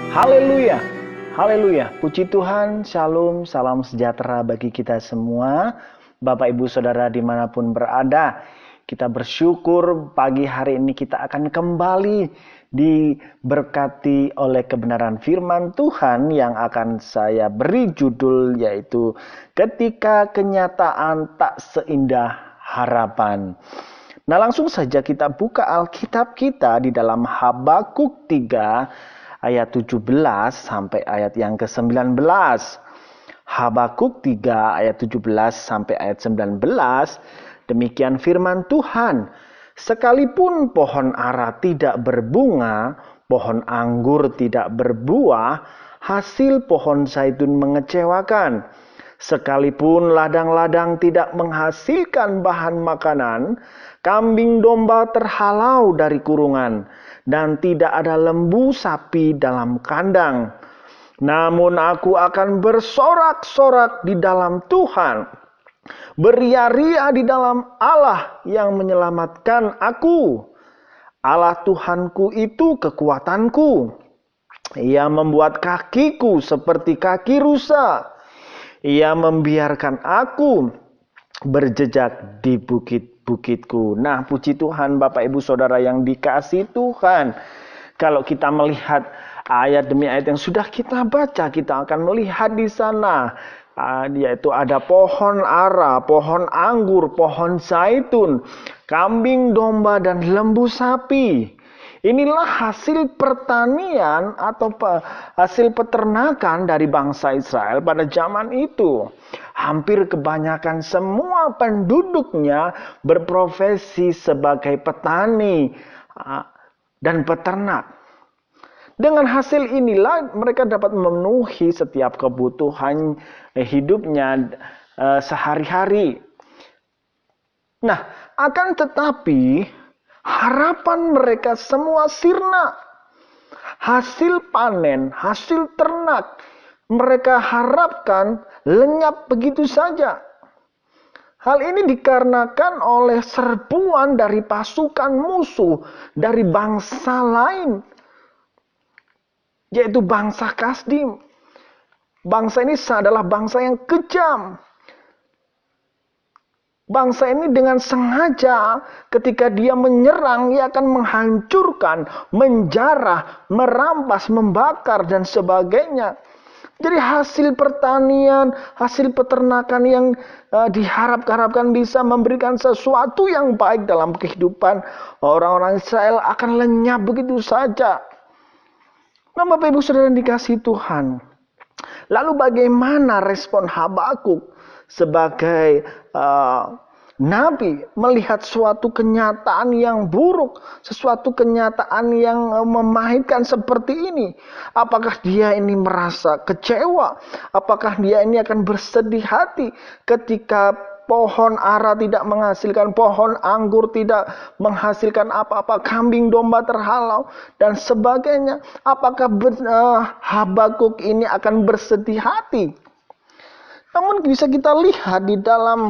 Haleluya, haleluya, puji Tuhan, shalom, salam sejahtera bagi kita semua. Bapak Ibu Saudara dimanapun berada, kita bersyukur pagi hari ini kita akan kembali diberkati oleh kebenaran firman Tuhan yang akan saya beri judul yaitu Ketika Kenyataan Tak Seindah Harapan. Nah, langsung saja kita buka Alkitab kita di dalam Habakuk 3 ayat 17 sampai ayat yang ke-19. Habakuk 3 ayat 17 sampai ayat 19. Demikian firman Tuhan. Sekalipun pohon ara tidak berbunga, pohon anggur tidak berbuah, hasil pohon zaitun mengecewakan. Sekalipun ladang-ladang tidak menghasilkan bahan makanan, kambing domba terhalau dari kurungan, dan tidak ada lembu sapi dalam kandang. Namun aku akan bersorak-sorak di dalam Tuhan, beria-ria di dalam Allah yang menyelamatkan aku. Allah Tuhanku itu kekuatanku. Ia membuat kakiku seperti kaki rusa. Ia membiarkan aku berjejak di bukit-bukitku. Nah, puji Tuhan Bapak Ibu Saudara yang dikasihi Tuhan. Kalau kita melihat ayat demi ayat yang sudah kita baca, kita akan melihat di sana yaitu ada pohon ara, pohon anggur, pohon zaitun, kambing domba dan lembu sapi. Inilah hasil pertanian atau hasil peternakan dari bangsa Israel pada zaman itu. Hampir kebanyakan semua penduduknya berprofesi sebagai petani dan peternak. Dengan hasil inilah mereka dapat memenuhi setiap kebutuhan hidupnya sehari-hari. Nah, akan tetapi harapan mereka semua sirna. Hasil panen, hasil ternak mereka harapkan lenyap begitu saja. Hal ini dikarenakan oleh serbuan dari pasukan musuh dari bangsa lain, yaitu bangsa Kasdim. Bangsa ini adalah bangsa yang kejam. Bangsa ini dengan sengaja ketika dia menyerang, ia akan menghancurkan, menjarah, merampas, membakar, dan sebagainya. Jadi hasil pertanian, hasil peternakan yang diharapkan bisa memberikan sesuatu yang baik dalam kehidupan orang-orang Israel akan lenyap begitu saja. Nah, Bapak Ibu Saudara yang dikasihi Tuhan. Lalu bagaimana respon Habakuk sebagai nabi melihat suatu kenyataan yang buruk, sesuatu kenyataan yang memahitkan seperti ini? Apakah dia ini merasa kecewa? Apakah dia ini akan bersedih hati ketika pohon ara tidak menghasilkan, pohon anggur tidak menghasilkan apa-apa, kambing domba terhalau, dan sebagainya? Apakah Habakuk ini akan bersedih hati? Namun bisa kita lihat di dalam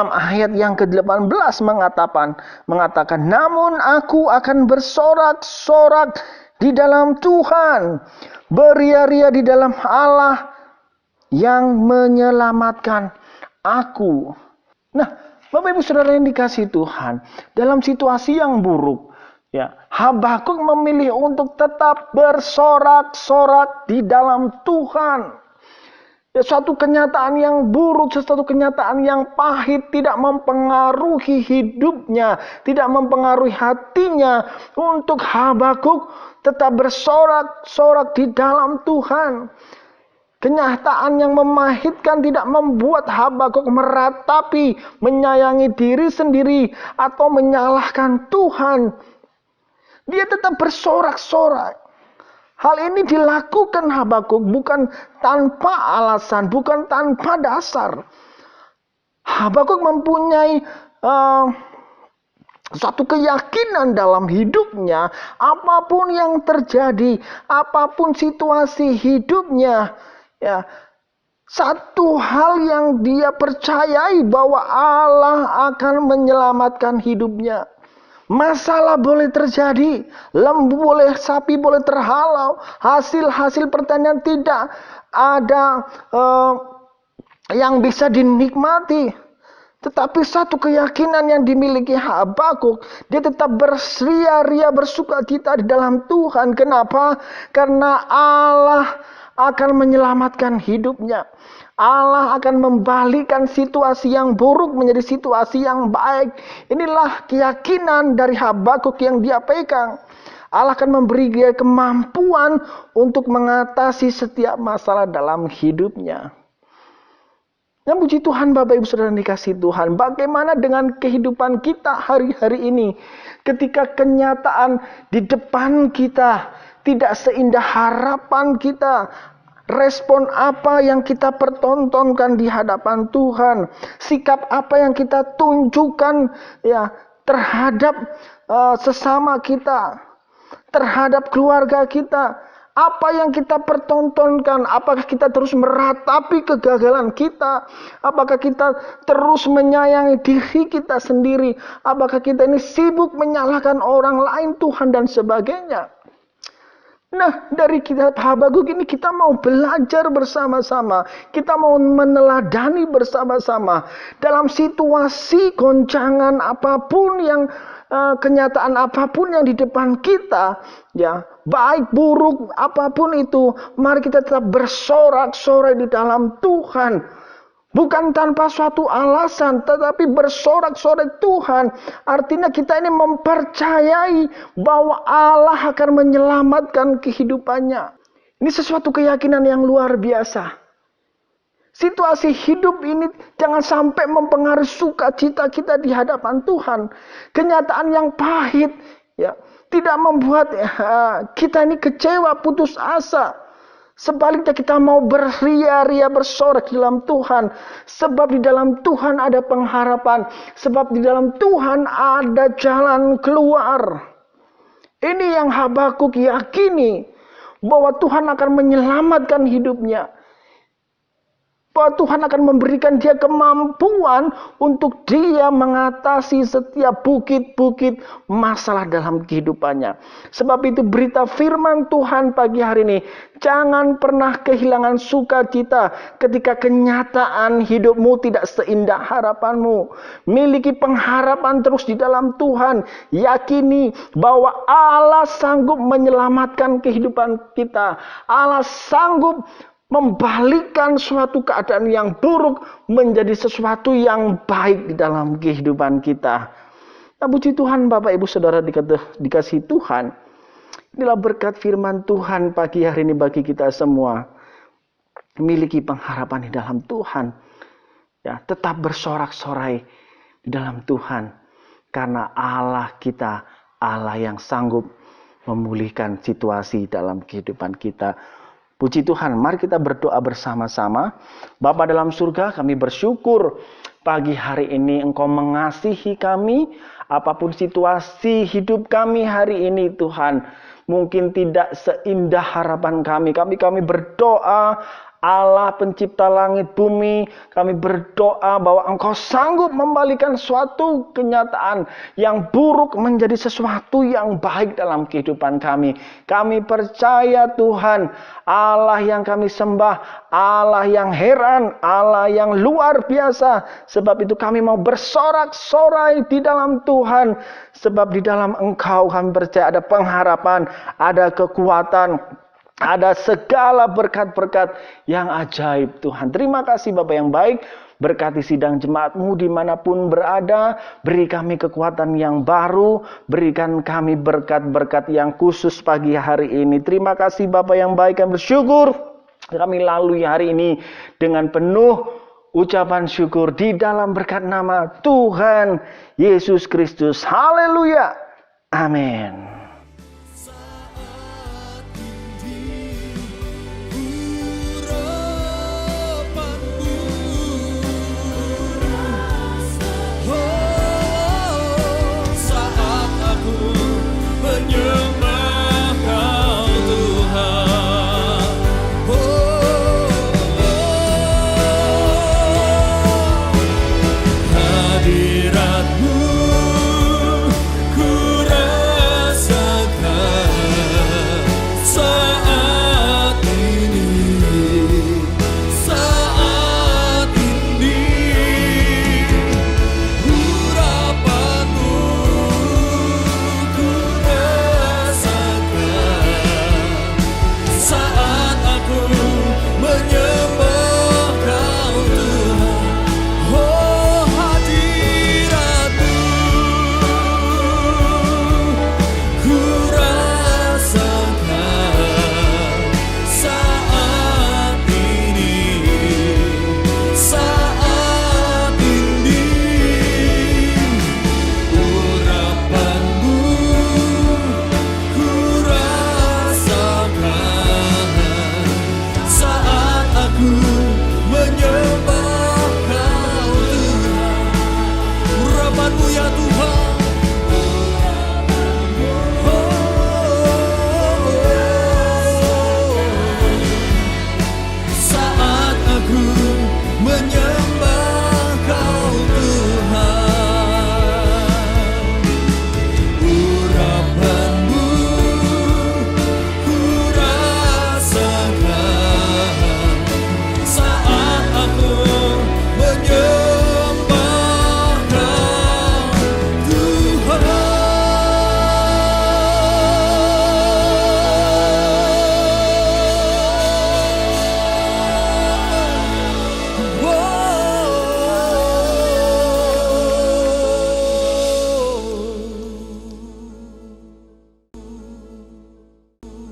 ayat yang ke-18 mengatakan, namun aku akan bersorak-sorak di dalam Tuhan, beria-ria di dalam Allah yang menyelamatkan aku. Nah, Bapak Ibu Saudara yang dikasihi Tuhan, dalam situasi yang buruk, Habakuk memilih untuk tetap bersorak-sorak di dalam Tuhan. Suatu kenyataan yang buruk, sesuatu kenyataan yang pahit tidak mempengaruhi hidupnya, tidak mempengaruhi hatinya untuk Habakuk tetap bersorak-sorak di dalam Tuhan. Kenyataan yang memahitkan tidak membuat Habakuk meratapi, menyayangi diri sendiri atau menyalahkan Tuhan. Dia tetap bersorak-sorak. Hal ini dilakukan Habakuk bukan tanpa alasan, bukan tanpa dasar. Habakuk mempunyai suatu keyakinan dalam hidupnya, apapun yang terjadi, apapun situasi hidupnya, satu hal yang dia percayai bahwa Allah akan menyelamatkan hidupnya. Masalah boleh terjadi, lembu boleh, sapi boleh terhalau, hasil pertanian tidak ada yang bisa dinikmati. Tetapi satu keyakinan yang dimiliki Habakuk, dia tetap berseria-ria bersukacita di dalam Tuhan. Kenapa? Karena Allah akan menyelamatkan hidupnya. Allah akan membalikkan situasi yang buruk menjadi situasi yang baik. Inilah keyakinan dari Habakuk yang dia pegang. Allah akan memberi dia kemampuan untuk mengatasi setiap masalah dalam hidupnya. Yang puji Tuhan, Bapak Ibu Saudara dikasih Tuhan, bagaimana dengan kehidupan kita hari-hari ini? Ketika kenyataan di depan kita tidak seindah harapan kita, respon apa yang kita pertontonkan di hadapan Tuhan, sikap apa yang kita tunjukkan ya terhadap sesama kita, terhadap keluarga kita, apa yang kita pertontonkan, apakah kita terus meratapi kegagalan kita, apakah kita terus menyayangi diri kita sendiri, apakah kita ini sibuk menyalahkan orang lain, Tuhan dan sebagainya. Nah, dari kitab Habakuk ini kita mau belajar bersama-sama. Kita mau meneladani bersama-sama. Dalam situasi goncangan apapun yang kenyataan apapun yang di depan kita, ya, baik buruk apapun itu, mari kita tetap bersorak-sorai di dalam Tuhan. Bukan tanpa suatu alasan, tetapi bersorak-sorai Tuhan. Artinya kita ini mempercayai bahwa Allah akan menyelamatkan kehidupannya. Ini sesuatu keyakinan yang luar biasa. Situasi hidup ini jangan sampai mempengaruhi sukacita kita di hadapan Tuhan. Kenyataan yang pahit ya, tidak membuat kita ini kecewa, putus asa. Sebaliknya kita mau beria-ria bersorak di dalam Tuhan. Sebab di dalam Tuhan ada pengharapan. Sebab di dalam Tuhan ada jalan keluar. Ini yang Habakuk yakini. Bahwa Tuhan akan menyelamatkan hidupnya. Bahwa Tuhan akan memberikan dia kemampuan untuk dia mengatasi setiap bukit-bukit masalah dalam kehidupannya. Sebab itu berita firman Tuhan pagi hari ini, jangan pernah kehilangan sukacita ketika kenyataan hidupmu tidak seindah harapanmu. Miliki pengharapan terus di dalam Tuhan. Yakini bahwa Allah sanggup menyelamatkan kehidupan kita. Allah sanggup membalikkan suatu keadaan yang buruk menjadi sesuatu yang baik di dalam kehidupan kita. Nah, puji Tuhan Bapak Ibu Saudara dikasih Tuhan. Inilah berkat firman Tuhan pagi hari ini bagi kita semua. Memiliki pengharapan di dalam Tuhan. Ya, tetap bersorak-sorai di dalam Tuhan. Karena Allah kita, Allah yang sanggup memulihkan situasi dalam kehidupan kita. Puji Tuhan, mari kita berdoa bersama-sama. Bapa dalam surga, kami bersyukur pagi hari ini Engkau mengasihi kami. Apapun situasi hidup kami hari ini Tuhan, mungkin tidak seindah harapan kami. Kami berdoa, Allah pencipta langit bumi, kami berdoa bahwa Engkau sanggup membalikan suatu kenyataan yang buruk menjadi sesuatu yang baik dalam kehidupan kami. Kami percaya Tuhan, Allah yang kami sembah, Allah yang heran, Allah yang luar biasa. Sebab itu kami mau bersorak-sorai di dalam Tuhan. Sebab di dalam Engkau kami percaya ada pengharapan, ada kekuatan, ada segala berkat-berkat yang ajaib Tuhan. Terima kasih Bapak yang baik. Berkati sidang jemaat-Mu dimanapun berada. Beri kami kekuatan yang baru. Berikan kami berkat-berkat yang khusus pagi hari ini. Terima kasih Bapak yang baik. Kami bersyukur. Kami lalui hari ini dengan penuh ucapan syukur di dalam berkat nama Tuhan Yesus Kristus. Haleluya. Amin.